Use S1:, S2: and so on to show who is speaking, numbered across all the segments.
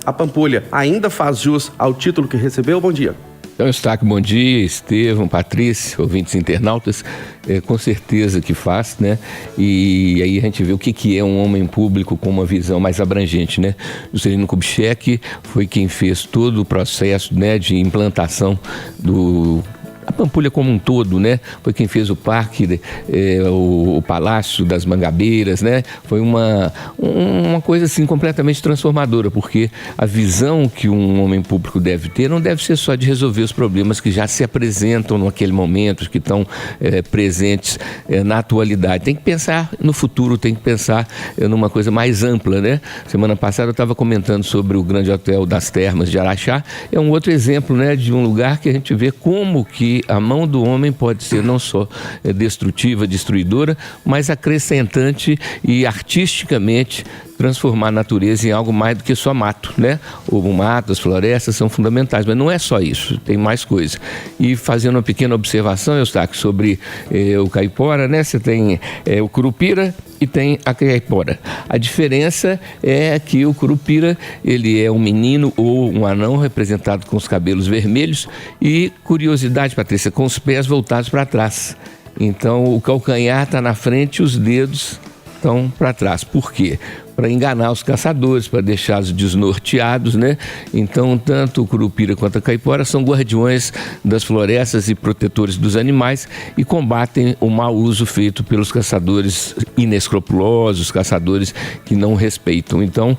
S1: A Pampulha ainda faz jus ao título que recebeu? Bom dia.
S2: Então, Eustáquio, bom dia, Estevão, Patrícia, ouvintes internautas, com certeza que faz, né? E aí a gente vê o que é um homem público com uma visão mais abrangente, né? Juscelino Kubitschek foi quem fez todo o processo, né, de implantação a Pampulha como um todo, né? Foi quem fez o parque, o Palácio das Mangabeiras, né? Foi uma coisa assim completamente transformadora, porque a visão que um homem público deve ter não deve ser só de resolver os problemas que já se apresentam naquele momento, que estão presentes na atualidade. Tem que pensar no futuro, tem que pensar numa coisa mais ampla, né? Semana passada eu estava comentando sobre o Grande Hotel das Termas de Araxá. É um outro exemplo, né, de um lugar que a gente vê como que a mão do homem pode ser não só destrutiva, destruidora, mas acrescentante e artisticamente transformar a natureza em algo mais do que só mato, né? O mato, as florestas são fundamentais, mas não é só isso, tem mais coisa. E fazendo uma pequena observação, Eustáquio, sobre o caipora, né? Você tem o curupira e tem a caipora. A diferença é que o curupira, ele é um menino ou um anão representado com os cabelos vermelhos e, curiosidade, Patrícia, com os pés voltados para trás. Então, o calcanhar está na frente e os dedos estão para trás. Por quê? Para enganar os caçadores, para deixá-los desnorteados, né? Então, tanto o curupira quanto a caipora são guardiões das florestas e protetores dos animais e combatem o mau uso feito pelos caçadores inescrupulosos, caçadores que não respeitam. Então,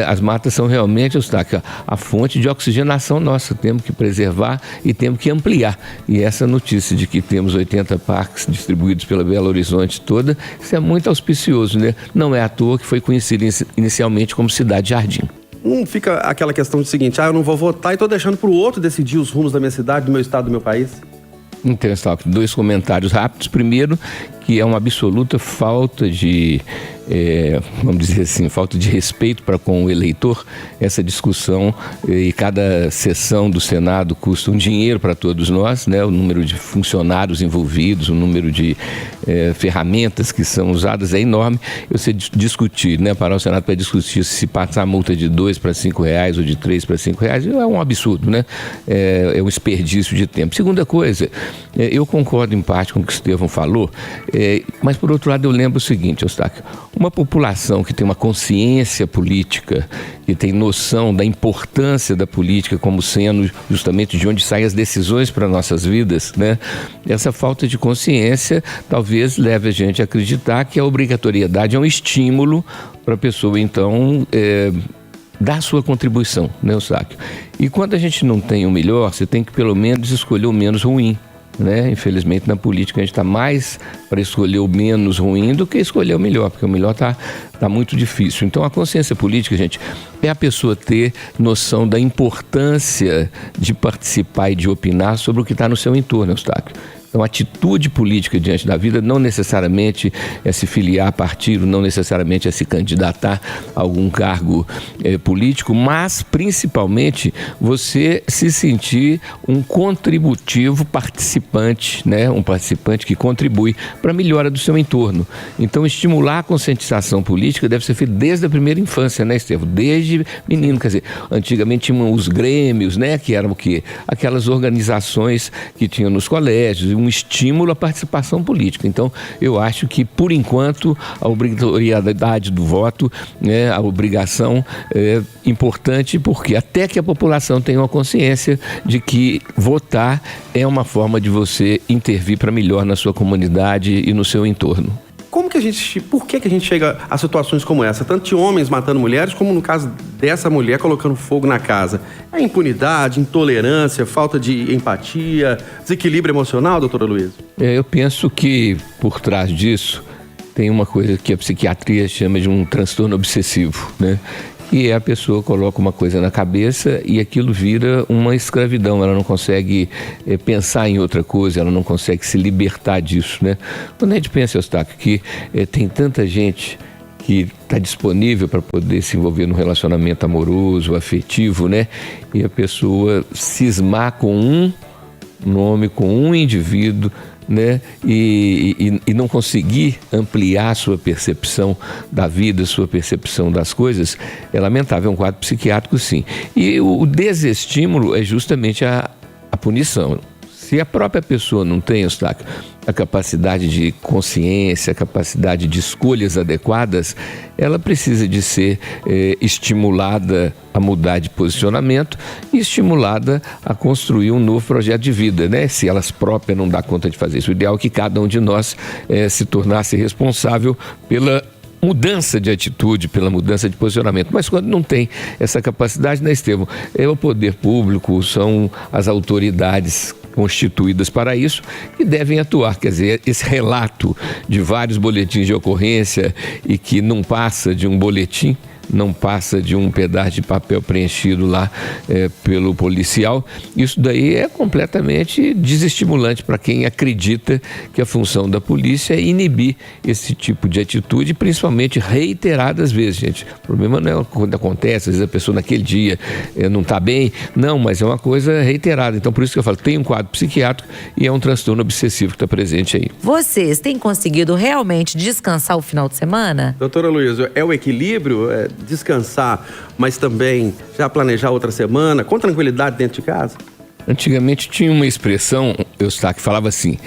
S2: as matas são realmente, Eustáquio, a fonte de oxigenação nossa. Temos que preservar e temos que ampliar. E essa notícia de que temos 80 parques distribuídos pela Belo Horizonte toda, isso é muito auspicioso, né? Não é à toa que foi conhecido inicialmente como Cidade Jardim.
S1: Não fica aquela questão do seguinte, eu não vou votar e estou deixando para o outro decidir os rumos da minha cidade, do meu estado, do meu país?
S2: Então, dois comentários rápidos. Primeiro, que é uma absoluta falta de, vamos dizer assim, falta de respeito para com o eleitor, essa discussão, e cada sessão do Senado custa um dinheiro para todos nós, né? O número de funcionários envolvidos, o número de ferramentas que são usadas é enorme. Você discutir, né, parar o Senado para discutir se passar a multa de R$2 para R$5 ou de R$3 para R$5 é um absurdo, né? É um desperdício de tempo. Segunda coisa, eu concordo em parte com o que o Estevão falou, mas por outro lado eu lembro o seguinte, Eustáquio, uma população que tem uma consciência política, que tem noção da importância da política como sendo justamente de onde saem as decisões para nossas vidas, né? Essa falta de consciência talvez leve a gente a acreditar que a obrigatoriedade é um estímulo para a pessoa, então, dar sua contribuição, né, Eustáquio? E quando a gente não tem o melhor, você tem que pelo menos escolher o menos ruim, né? Infelizmente na política a gente está mais para escolher o menos ruim do que escolher o melhor, porque o melhor está muito difícil. Então a consciência política, gente, é a pessoa ter noção da importância de participar e de opinar sobre o que está no seu entorno, Eustáquio. Então, a atitude política diante da vida não necessariamente é se filiar a partido, não necessariamente é se candidatar a algum cargo político, mas principalmente você se sentir um contributivo participante, né? Um participante que contribui para a melhora do seu entorno. Então, estimular a conscientização política deve ser feito desde a primeira infância, né, Estevão? Desde menino, quer dizer, antigamente tinham os grêmios, né? Que eram o quê? Aquelas organizações que tinham nos colégios, um estímulo à participação política. Então, eu acho que, por enquanto, a obrigatoriedade do voto, né, a obrigação é importante, porque até que a população tenha uma consciência de que votar é uma forma de você intervir para melhor na sua comunidade e no seu entorno.
S1: Por que a gente chega a situações como essa? Tanto de homens matando mulheres, como no caso dessa mulher colocando fogo na casa. É impunidade, intolerância, falta de empatia, desequilíbrio emocional, doutora Luísa?
S2: Eu penso que por trás disso tem uma coisa que a psiquiatria chama de um transtorno obsessivo, né? E a pessoa coloca uma coisa na cabeça e aquilo vira uma escravidão. Ela não consegue pensar em outra coisa, ela não consegue se libertar disso, né? Quando a gente pensa, Eustáquio, que tem tanta gente que está disponível para poder se envolver num relacionamento amoroso, afetivo, né? E a pessoa cismar com um nome, com um indivíduo, né, e não conseguir ampliar sua percepção da vida, sua percepção das coisas, é lamentável, é um quadro psiquiátrico, sim. E o desestímulo é justamente a punição. Se a própria pessoa não tem, Eustáquio, a capacidade de consciência, a capacidade de escolhas adequadas, ela precisa de ser estimulada a mudar de posicionamento e estimulada a construir um novo projeto de vida, né? Se elas próprias não dão conta de fazer isso. O ideal é que cada um de nós se tornasse responsável pela mudança de atitude, pela mudança de posicionamento. Mas quando não tem essa capacidade, né, Estevão? É o poder público, são as autoridades constituídas para isso que devem atuar. Quer dizer, esse relato de vários boletins de ocorrência e que não passa de um boletim, não passa de um pedaço de papel preenchido lá pelo policial, isso daí é completamente desestimulante para quem acredita que a função da polícia é inibir esse tipo de atitude, principalmente reiteradas vezes, gente. O problema não é quando acontece, às vezes a pessoa naquele dia não está bem, não, mas é uma coisa reiterada. Então por isso que eu falo, tem um quadro psiquiátrico e é um transtorno obsessivo que está presente aí.
S3: Vocês têm conseguido realmente descansar o final de semana?
S1: Doutora Luísa, é o equilíbrio? Descansar, mas também já planejar outra semana, com tranquilidade dentro de casa?
S2: Antigamente tinha uma expressão, Eustáquio, que falava assim: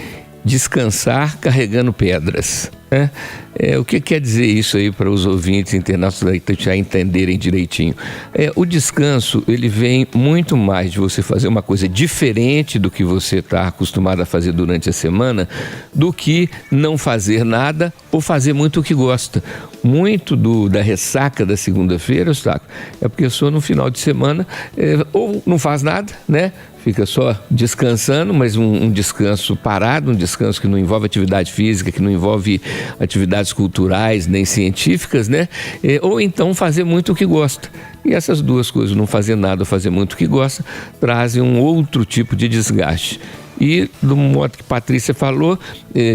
S2: descansar carregando pedras. O que quer dizer isso aí para os ouvintes internautas já entenderem direitinho? O descanso, ele vem muito mais de você fazer uma coisa diferente do que você está acostumado a fazer durante a semana, do que não fazer nada ou fazer muito o que gosta. Muito da ressaca da segunda-feira, Eustáquio, é porque a pessoa no final de semana ou não faz nada, né? Fica só descansando, mas um descanso parado, um descanso que não envolve atividade física, que não envolve atividades culturais nem científicas, né? Ou então fazer muito o que gosta. E essas duas coisas, não fazer nada ou fazer muito o que gosta, trazem um outro tipo de desgaste. E do modo que Patrícia falou,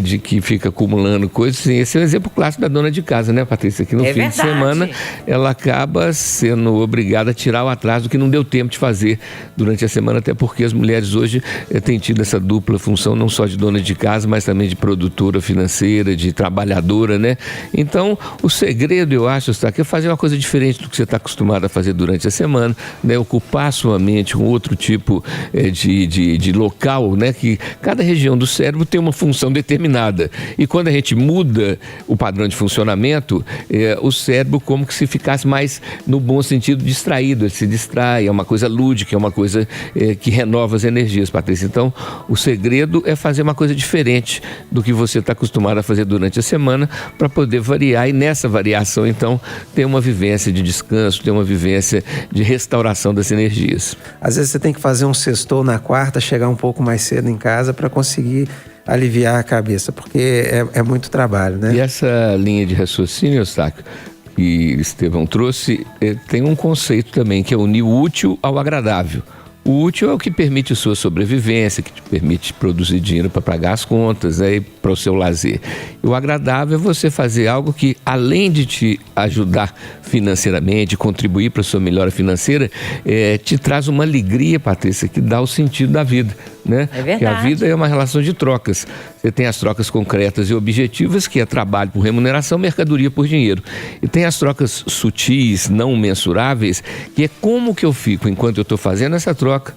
S2: de que fica acumulando coisas, esse é o exemplo clássico da dona de casa, né, Patrícia? Que no fim de semana ela acaba sendo obrigada a tirar o atraso do que não deu tempo de fazer durante a semana, até porque as mulheres hoje têm tido essa dupla função, não só de dona de casa, mas também de produtora financeira, de trabalhadora, né? Então, o segredo, eu acho, é fazer uma coisa diferente do que você está acostumado a fazer durante a semana, né? Ocupar a sua mente com outro tipo de local, né? Que cada região do cérebro tem uma função determinada. E quando a gente muda o padrão de funcionamento, o cérebro como que se ficasse mais, no bom sentido, distraído. Ele se distrai, é uma coisa lúdica, é uma coisa que renova as energias, Patrícia. Então, o segredo é fazer uma coisa diferente do que você está acostumado a fazer durante a semana, para poder variar e nessa variação, então, ter uma vivência de descanso, ter uma vivência de restauração das energias.
S4: Às vezes você tem que fazer um sextou na quarta, chegar um pouco mais cedo em casa para conseguir aliviar a cabeça, porque é muito trabalho, né?
S2: E essa linha de raciocínio, Eustáquio, que Estevão trouxe, tem um conceito também, que é unir o útil ao agradável. O útil é o que permite a sua sobrevivência, que te permite produzir dinheiro para pagar as contas, né, e para o seu lazer. E o agradável é você fazer algo que, além de te ajudar financeiramente, contribuir para a sua melhora financeira, te traz uma alegria, Patrícia, que dá o sentido da vida, né?
S3: É verdade.
S2: Porque a vida é uma relação de trocas. Você tem as trocas concretas e objetivas, que é trabalho por remuneração, mercadoria por dinheiro. E tem as trocas sutis, não mensuráveis, que é como que eu fico enquanto eu estou fazendo essa troca,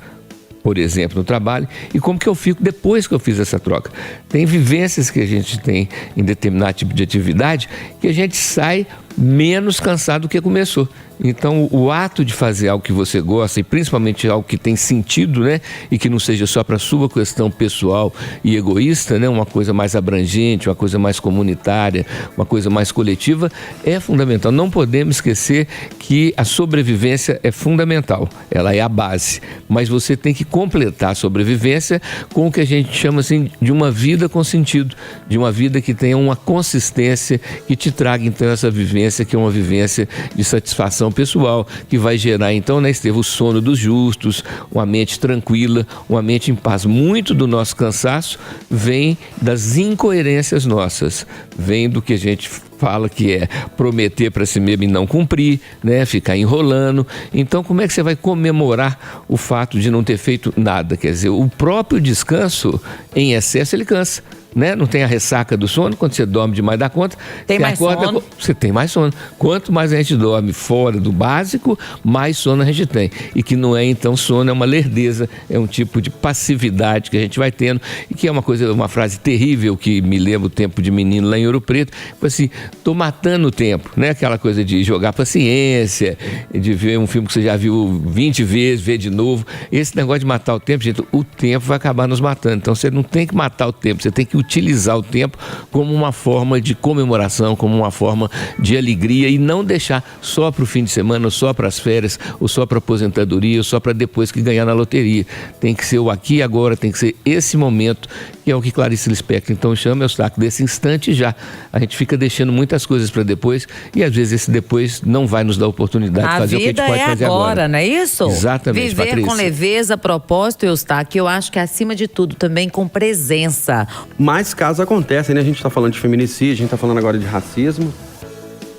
S2: por exemplo, no trabalho, e como que eu fico depois que eu fiz essa troca. Tem vivências que a gente tem em determinado tipo de atividade que a gente sai menos cansado do que começou. Então, o ato de fazer algo que você gosta, e principalmente algo que tem sentido, né, e que não seja só para a sua questão pessoal e egoísta, né, uma coisa mais abrangente, uma coisa mais comunitária, uma coisa mais coletiva, é fundamental. Não podemos esquecer que a sobrevivência é fundamental, ela é a base, mas você tem que completar a sobrevivência com o que a gente chama assim de uma vida com sentido, de uma vida que tenha uma consistência, que te traga então essa vivência, que é uma vivência de satisfação pessoal, que vai gerar então, né, Estevão, o sono dos justos, uma mente tranquila, uma mente em paz. Muito do nosso cansaço vem das incoerências nossas, vem do que a gente fala que é prometer para si mesmo e não cumprir, né? Ficar enrolando. Então, como é que você vai comemorar o fato de não ter feito nada? Quer dizer, o próprio descanso em excesso, ele cansa. né? Não tem a ressaca do sono. Quando você dorme demais da conta,
S3: Tem
S2: você
S3: mais sono.
S2: Você tem mais sono. Quanto mais a gente dorme fora do básico, mais sono a gente tem. E que não é, então, sono, é uma lerdeza, é um tipo de passividade que a gente vai tendo, e que é uma frase terrível que me lembra o tempo de menino lá em Ouro Preto. Tipo assim, tô matando o tempo, né? Aquela coisa de jogar paciência, de ver um filme que você já viu 20 vezes, ver de novo. Esse negócio de matar o tempo, gente, o tempo vai acabar nos matando. Então você não tem que matar o tempo, você tem que utilizar o tempo como uma forma de comemoração, como uma forma de alegria, e não deixar só para o fim de semana, ou só para as férias, ou só para a aposentadoria, ou só para depois que ganhar na loteria. Tem que ser o aqui e agora, tem que ser esse momento, que é o que Clarice Lispector então chama, Eustáquio, desse instante já. A gente fica deixando muitas coisas para depois, e às vezes esse depois não vai nos dar oportunidade de fazer o que a gente pode fazer agora.
S3: A vida é agora, não é isso?
S2: Exatamente,
S3: Viver
S2: Patrícia.
S3: com leveza, propósito, Eustáquio, eu acho que acima de tudo também com presença.
S1: Mais casos acontecem, né? A gente está falando de feminicídio, a gente está falando agora de racismo.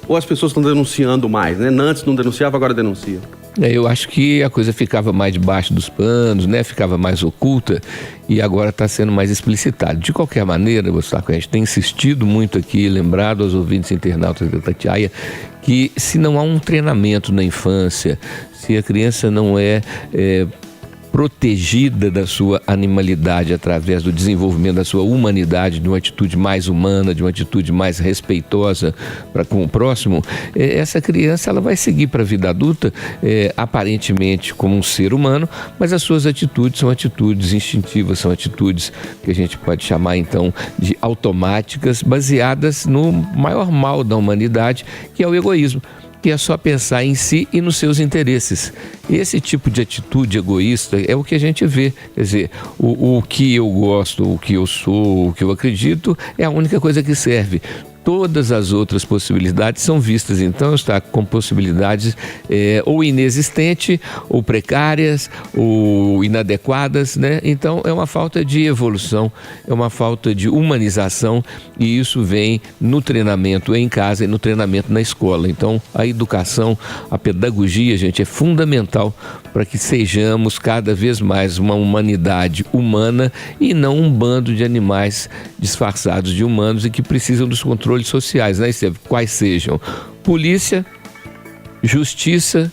S1: Ou as pessoas estão denunciando mais, né? Antes não denunciava, agora denuncia.
S2: Eu acho que a coisa ficava mais debaixo dos panos, né? Ficava mais oculta, e agora está sendo mais explicitada. De qualquer maneira, Gustavo, a gente tem insistido muito aqui, lembrado aos ouvintes internautas da Itatiaia, que se não há um treinamento na infância, se a criança não é protegida da sua animalidade através do desenvolvimento da sua humanidade, de uma atitude mais humana, de uma atitude mais respeitosa para com o próximo, essa criança ela vai seguir para a vida adulta aparentemente como um ser humano, mas as suas atitudes são atitudes instintivas, são atitudes que a gente pode chamar então de automáticas, baseadas no maior mal da humanidade, que é o egoísmo, que é só pensar em si e nos seus interesses. Esse tipo de atitude egoísta é o que a gente vê. Quer dizer, o que eu gosto, o que eu sou, o que eu acredito é a única coisa que serve. Todas as outras possibilidades são vistas, então, está com possibilidades ou inexistentes, ou precárias, ou inadequadas, né? Então, é uma falta de evolução, é uma falta de humanização, e isso vem no treinamento em casa e no treinamento na escola. Então, a educação, a pedagogia, gente, é fundamental para que sejamos cada vez mais uma humanidade humana e não um bando de animais disfarçados de humanos e que precisam dos controles sociais, né, Esteve? Quais sejam polícia, justiça,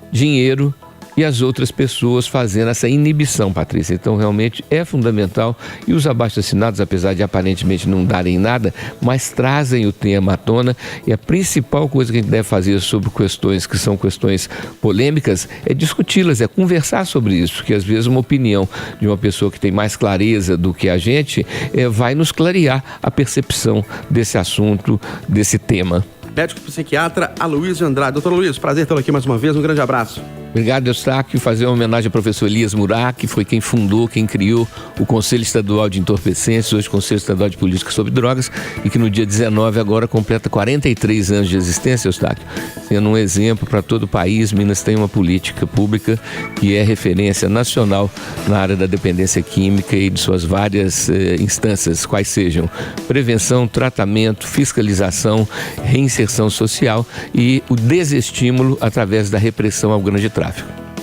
S2: dinheiro e as outras pessoas fazendo essa inibição, Patrícia. Então, realmente é fundamental, e os abaixo-assinados, apesar de aparentemente não darem nada, mas trazem o tema à tona, e a principal coisa que a gente deve fazer sobre questões que são questões polêmicas é discuti-las, é conversar sobre isso, porque às vezes uma opinião de uma pessoa que tem mais clareza do que a gente vai nos clarear a percepção desse assunto, desse tema.
S1: Médico psiquiatra Aloysio Andrade. Doutor Aloysio, prazer tê-lo aqui mais uma vez. Um grande abraço.
S2: Obrigado, Eustáquio. Fazer uma homenagem ao professor Elias Murat, que foi quem fundou, quem criou o Conselho Estadual de Entorpecentes, hoje Conselho Estadual de Política sobre Drogas, e que no dia 19 agora completa 43 anos de existência, Eustáquio, sendo um exemplo para todo o país. Minas tem uma política pública que é referência nacional na área da dependência química e de suas várias instâncias, quais sejam prevenção, tratamento, fiscalização, reinserção social e o desestímulo através da repressão ao grande tráfico.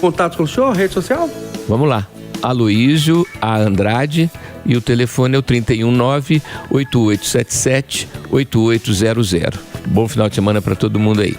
S1: Contatos com o senhor, rede social?
S2: Vamos lá. Aloysio A. Andrade, e o telefone é o 319-8877-8800. Bom final de semana para todo mundo aí.